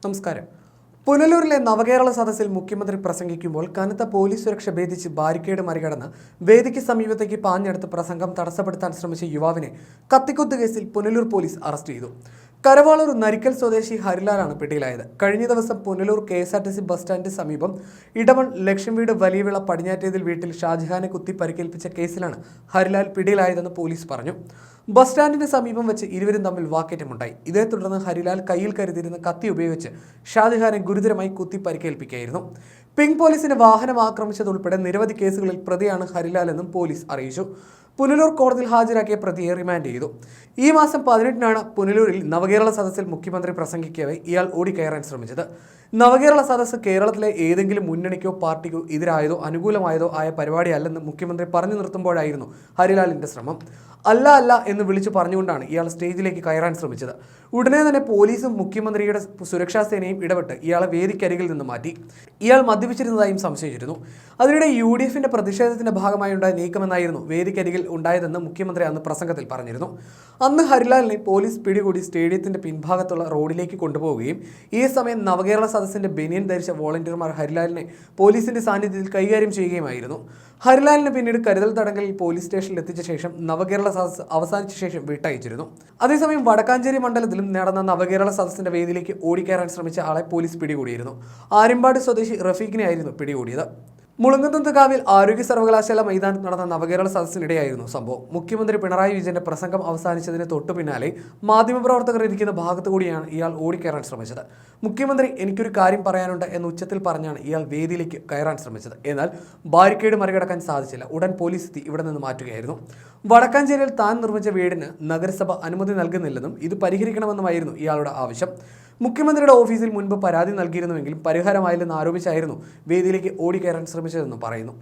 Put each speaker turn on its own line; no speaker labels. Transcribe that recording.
നമസ്കാരം. പുനലൂരിലെ നവകേരള സദസ്സിൽ മുഖ്യമന്ത്രി പ്രസംഗിക്കുമ്പോൾ കനത്ത പോലീസ് സുരക്ഷ ഭേദിച്ച് ബാരിക്കേഡ് മറികടന്ന് വേദിക്ക് സമീപത്തേക്ക് പാഞ്ഞെടുത്ത് പ്രസംഗം തടസ്സപ്പെടുത്താൻ ശ്രമിച്ച യുവാവിനെ കത്തിക്കുത്ത് കേസിൽ പുനലൂർ പോലീസ് അറസ്റ്റ് ചെയ്തു. കരവാളൂർ നരിക്കൽ സ്വദേശി ഹരിലാലാണ് പിടിയിലായത്. കഴിഞ്ഞ ദിവസം പുനലൂർ KSRTC ബസ് സ്റ്റാൻഡിന് സമീപം ഇടവൺ ലക്ഷം വീട് വലിയവിള പടിഞ്ഞാറ്റേതിൽ വീട്ടിൽ ഷാജഹാനെ കുത്തി പരിക്കേൽപ്പിച്ച കേസിലാണ് ഹരിലാൽ പിടിയിലായതെന്ന് പോലീസ് പറഞ്ഞു. ബസ് സ്റ്റാൻഡിന് സമീപം വെച്ച് ഇരുവരും തമ്മിൽ വാക്കേറ്റമുണ്ടായി. ഇതേ തുടർന്ന് ഹരിലാൽ കയ്യിൽ കരുതിയിരുന്ന കത്തി ഉപയോഗിച്ച് ഷാജഹാനെ ഗുരുതരമായി കുത്തി പരിക്കേൽപ്പിക്കുകയായിരുന്നു. പിങ്ക് പോലീസിന്റെ വാഹനം ആക്രമിച്ചതുൾപ്പെടെ നിരവധി കേസുകളിൽ പ്രതിയാണ് ഹരിലാൽ എന്നും പോലീസ് അറിയിച്ചു. പുനലൂർ കോടതിയിൽ ഹാജരാക്കിയ പ്രതിയെ റിമാൻഡ് ചെയ്തു. ഈ മാസം 18-നാണ് പുനലൂരിൽ നവകേരള സദസ്സിൽ മുഖ്യമന്ത്രി പ്രസംഗിക്കവേ ഇയാൾ ഓടിക്കയറാൻ ശ്രമിച്ചത്. നവകേരള സദസ്സ് കേരളത്തിലെ ഏതെങ്കിലും മുന്നണിക്കോ പാർട്ടിക്കോ എതിരായതോ അനുകൂലമായതോ ആയ പരിപാടിയല്ലെന്ന് മുഖ്യമന്ത്രി പറഞ്ഞു നിർത്തുമ്പോഴായിരുന്നു ഹരിലാലിന്റെ ശ്രമം. അല്ല എന്ന് വിളിച്ചു പറഞ്ഞുകൊണ്ടാണ് ഇയാൾ സ്റ്റേജിലേക്ക് കയറാൻ ശ്രമിച്ചത്. ഉടനെ തന്നെ പോലീസും മുഖ്യമന്ത്രിയുടെ സുരക്ഷാ സേനയും ഇടപെട്ട് ഇയാളെ വേദിക്കരികിൽ നിന്ന് മാറ്റി. ഇയാൾ മദ്യപിച്ചിരുന്നതായും സംശയിച്ചിരുന്നു. അതിനിടെ UDFന്റെ പ്രതിഷേധത്തിന്റെ ഭാഗമായി ഉണ്ടായ നീക്കമെന്നായിരുന്നു വേദിക്കരികിൽ ഉണ്ടായതെന്ന് മുഖ്യമന്ത്രി അന്ന് പ്രസംഗത്തിൽ പറഞ്ഞിരുന്നു. അന്ന് ഹരിലാലിനെ പോലീസ് പിടികൂടി സ്റ്റേഡിയത്തിന്റെ പിൻഭാഗത്തുള്ള റോഡിലേക്ക് കൊണ്ടുപോവുകയും ഈ സമയം നവകേരള സദസ്സിന്റെ ബനിയൻ ധരിച്ച വോളണ്ടിയർമാർ ഹരിലാലിനെ പോലീസിന്റെ സാന്നിധ്യത്തിൽ കൈകാര്യം ചെയ്യുകയുമായിരുന്നു. ഹരിലാലിനെ പിന്നീട് കരുതൽ തടങ്കലിൽ പോലീസ് സ്റ്റേഷനിൽ എത്തിച്ച ശേഷം നവകേരള സദസ്സ് അവസാനിച്ച ശേഷം വിട്ടയച്ചിരുന്നു. അതേസമയം വടക്കാഞ്ചേരി മണ്ഡലത്തിലും നടന്ന നവകേരള സദസ്സിന്റെ വേദിയിലേക്ക് ഓടിക്കയറാൻ ശ്രമിച്ച ആളെ പോലീസ് പിടികൂടിയിരുന്നു. ആര്യമ്പാട് സ്വദേശി റഫീഖിനെയായിരുന്നു പിടികൂടിയത്. മുളങ്കുന്നത്തുകാവിൽ ആരോഗ്യ സർവകലാശാല മൈതാനത്ത് നടന്ന നവകേരള സദസ്സിനിടെയായിരുന്നു സംഭവം. മുഖ്യമന്ത്രി പിണറായി വിജയന്റെ പ്രസംഗം അവസാനിച്ചതിന് തൊട്ടു പിന്നാലെ മാധ്യമപ്രവർത്തകർ ഇരിക്കുന്ന ഭാഗത്തു കൂടിയാണ് ഇയാൾ ഓടിക്കയറാൻ ശ്രമിച്ചത്. മുഖ്യമന്ത്രി എനിക്കൊരു കാര്യം പറയാനുണ്ട് എന്ന ഉച്ചത്തിൽ പറഞ്ഞാണ് ഇയാൾ വേദിയിലേക്ക് കയറാൻ ശ്രമിച്ചത്. എന്നാൽ ബാരിക്കേഡ് മറികടക്കാൻ സാധിച്ചില്ല. ഉടൻ പോലീസ് എത്തി ഇവിടെ നിന്ന് മാറ്റുകയായിരുന്നു. വടക്കാഞ്ചേരിയിൽ താൻ നിർമ്മിച്ച വീടിന് നഗരസഭ അനുമതി നൽകുന്നില്ലെന്നും ഇത് പരിഹരിക്കണമെന്നുമായിരുന്നു ഇയാളുടെ ആവശ്യം. മുഖ്യമന്ത്രിയുടെ ഓഫീസിൽ മുൻപ് പരാതി നൽകിയിരുന്നുവെങ്കിലും പരിഹാരമായില്ലെന്ന് ആരോപിച്ചായിരുന്നു വേദിയിലേക്ക് ഓടിക്കയറാൻ ശ്രമിച്ചതെന്ന് പറയുന്നു.